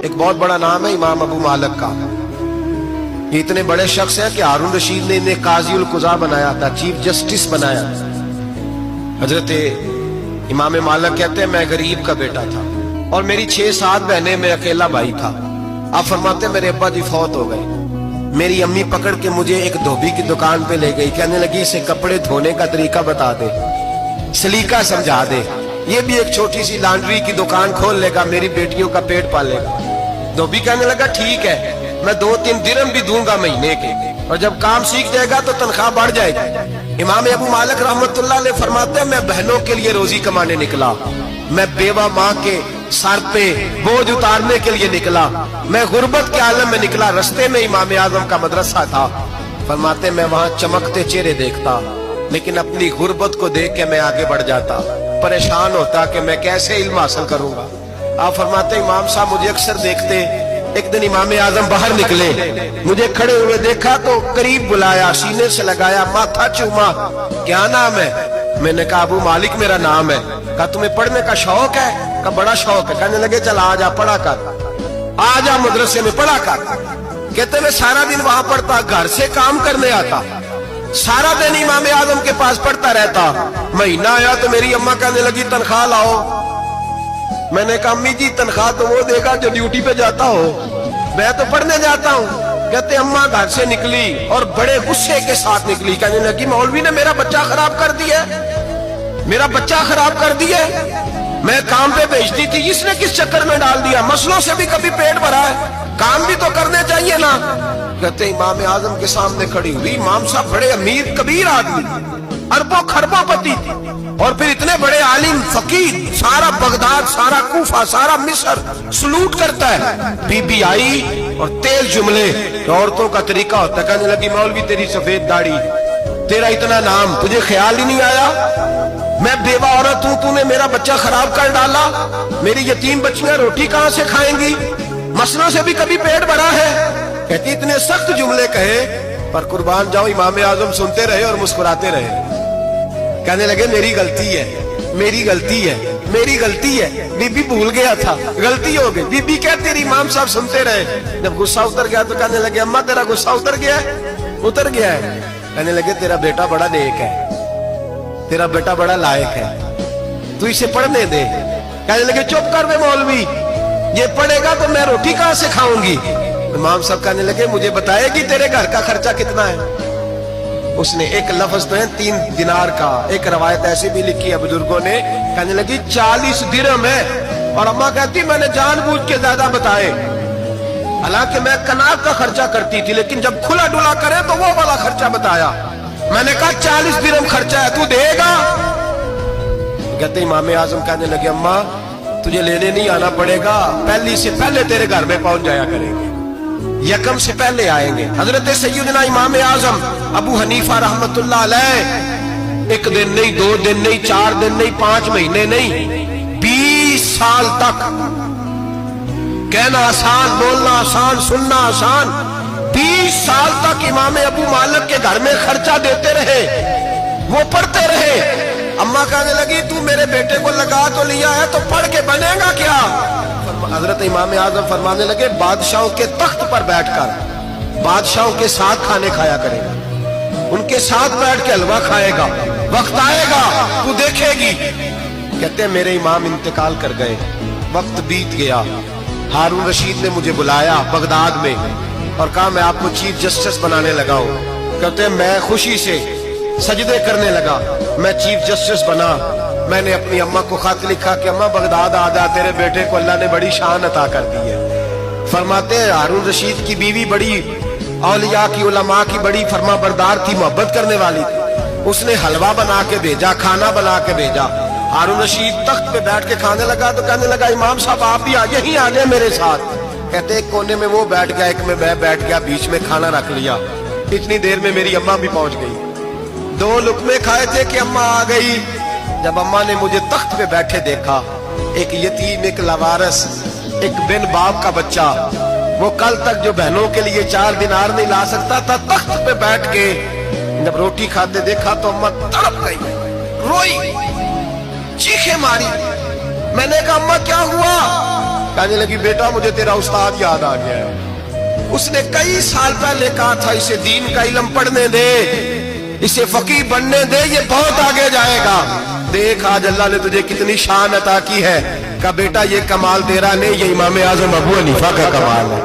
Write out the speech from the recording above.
एक बहुत बड़ा नाम है इमाम अबू मालिक का। ये इतने बड़े शख्स हैं कि हारून रशीद ने इन्हें काजी उल कुज़ा बनाया था, चीफ जस्टिस बनाया। हजरत इमाम मालिक कहते हैं मैं गरीब का बेटा था और मेरी 6-7 बहनें, मैं अकेला भाई था। आप फरमाते मेरे अब्बा जी फौत हो गए। मेरी अम्मी पकड़ के मुझे एक धोबी की दुकान पे ले गई, कहने लगी इसे कपड़े धोने का तरीका बता दे, सलीका समझा दे, ये भी एक छोटी सी लॉन्ड्री की दुकान खोल लेगा, मेरी बेटियों का पेट पालेगा। धोबी कहने लगा ठीक है, मैं 2-3 दिरहम भी दूंगा महीने के, और जब काम सीख जाएगा तो तनख्वाह बढ़ जाएगी। इमाम अबू मालिक रहमतुल्लाह अलैह फरमाते हैं मैं बहनों के लिए रोजी कमाने निकला, मैं बेवा माँ के सर पे बोझ उतारने के लिए निकला, मैं गुर्बत के आलम में निकला। रस्ते में इमाम आजम का मदरसा था। फरमाते मैं वहां चमकते चेहरे देखता, लेकिन अपनी गुर्बत को देख के मैं आगे बढ़ जाता, परेशान होता कि मैं कैसे इल्म हासिल करूंगा। आप फरमाते इमाम साहब मुझे अक्सर देखते। एक दिन इमाम आजम बाहर निकले, मुझे खड़े हुए देखा तो करीब बुलाया, सीने से लगाया, माथा चूमा, क्या नाम है? मैंने कहा अबू मालिक मेरा नाम है। कहा तुम्हें पढ़ने का शौक है? कहा बड़ा शौक है। कहने लगे चल आजा पढ़ा कर, आजा मदरसे में पढ़ा कर। कहते मैं सारा दिन वहां पढ़ता, घर से काम करने आता, सारा दिन इमाम आजम के पास पढ़ता रहता। महीना आया तो मेरी अम्मा कहने लगी तनख्वाह लाओ। मैंने कहा अम्मी जी तनख्वाह तो वो देगा जो ड्यूटी पे जाता हो, मैं तो पढ़ने जाता हूँ। कहते अम्मा घर से निकली और बड़े गुस्से के साथ निकली, कहने लगी मौलवी ने मेरा बच्चा खराब कर दिया, मेरा बच्चा खराब कर दिया, मैं काम पे भेजती थी, इसने किस चक्कर में डाल दिया, मसलों से भी कभी पेट भरा है, काम भी तो करने चाहिए ना। कहते इमाम आजम के सामने खड़ी हुई। इमाम साहब बड़े अमीर कबीर आदमी, अरबों खरबों पति थी, और फिर इतने बड़े आलिम फकीर, सारा बगदाद, सारा कूफा, सारा मिस्र सलूट करता है। बीबी आई और तेज जुमले, औरतों का तरीका होता है। कहने लगी मौलवी तेरी सफेद दाढ़ी, तेरा इतना नाम, तुझे ख्याल ही नहीं आया? मैं बेवा औरत हूं, तूने मेरा बच्चा खराब कर डाला, मेरी यतीम बच्चियां रोटी कहां से खाएंगी, मसलों से भी कभी पेट भरा है। कहती इतने सख्त जुमले कहे, पर कुर्बान जाओ इमाम आजम सुनते रहे और मुस्कुराते रहे। कहने लगे मेरी गलती है, मेरी गलती है, मेरी गलती है, बीबी भूल गया था, गलती हो गई। बीबी कहती तेरी इमाम साहब सुनते रहे। जब गुस्सा उतर गया तो कहने लगे अम्मा तेरा गुस्सा उतर गया है? उतर गया है। कहने लगे तेरा बेटा बड़ा नेक है, तेरा बेटा बड़ा लायक है, तू इसे पढ़ने दे। कहने लगे चुप कर वे मौलवी, ये पढ़ेगा तो मैं रोटी कहां से खाऊंगी। इमाम साहब कहने लगे मुझे बताएगी तेरे घर का खर्चा कितना है? उसने एक लफ्ज तो है 3 दिनार का, एक रवायत ऐसी भी लिखी है बुजुर्गों ने, कहने लगी 40 दिरहम है। और अम्मा कहती मैंने जानबूझ के ज्यादा बताए, हालांकि मैं कनात का खर्चा करती थी, लेकिन जब खुला डुला करे तो वो वाला खर्चा बताया। मैंने कहा 40 दिरहम खर्चा है, तू देगा? कहते इमाम आजम कहने लगे अम्मा तुझे लेने नहीं आना पड़ेगा, पहली से पहले तेरे घर में पहुंच जाया करेंगे, यकम से पहले आएंगे। हजरत सैयदना इमाम आजम अबू हनीफा रहमतुल्लाह अलैह 1 दिन नहीं, 2 दिन नहीं, 4 दिन नहीं, 5 महीने नहीं, 20 साल तक, कहना आसान, बोलना आसान, सुनना आसान, 20 साल तक इमाम अबू मालिक के घर में खर्चा देते रहे, वो पढ़ते रहे। अम्मा कहने लगी तू मेरे बेटे को लगा तो लिया है, तो पढ़ के बनेगा क्या? हजरत इमाम आजम फरमाने लगे बादशाहों के तख्त पर बैठकर बादशाहों के साथ खाने खाया करेगा, उनके साथ बैठ के हलवा खाएगा, वक्त आएगा तू देखेगी। कहते मेरे इमाम इंतकाल कर गए, वक्त बीत गया। हारून रशीद ने मुझे बुलाया बगदाद में और कहा मैं आपको चीफ जस्टिस बनाने लगा हूं। कहते मैं खुशी से सजदे करने लगा, मैं चीफ जस्टिस बना। मैंने अपनी अम्मा को खत लिखा कि अम्मा बगदाद आ जा, तेरे बेटे को अल्लाह ने बड़ी शान अता कर दी है। फरमाते हैं हारून रशीद की बीवी बड़ी औलिया की, उलमा की बड़ी फरमा बरदार थी, मोहब्बत करने वाली थी। उसने हलवा बना के भेजा, खाना बना के भेजा। हारून रशीद तख्त पे बैठ के खाने लगा तो कहने लगा इमाम साहब आप भी यहीं आ जाए मेरे साथ। कहते एक कोने में वो बैठ गया, एक में मैं बैठ गया, बीच में खाना रख लिया। इतनी देर में मेरी अम्मा भी पहुंच गई। 2 लुकमे खाए थे कि अम्मा आ गई। जब अम्मा ने मुझे तख्त पे बैठे देखा, एक यतीम, एक लवारस, एक बिन बाप का बच्चा, वो कल तक जो बहनों के लिए 4 दिनार नहीं ला सकता था, तख्त पे बैठ के जब रोटी खाते देखा तो अम्मा तड़प गई, रोई, चीखें मारी। मैंने कहा अम्मा क्या हुआ? کہنے لگی بیٹا مجھے تیرا استاد یاد آ گیا ہے، اس نے کئی سال پہلے کہا تھا اسے دین کا علم پڑھنے دے، اسے فقیہ بننے دے، یہ بہت آگے جائے گا۔ دیکھ آج اللہ نے تجھے کتنی شان عطا کی ہے۔ کہا بیٹا یہ کمال تیرا نہیں، یہ امام اعظم ابو حنیفہ کا کمال ہے۔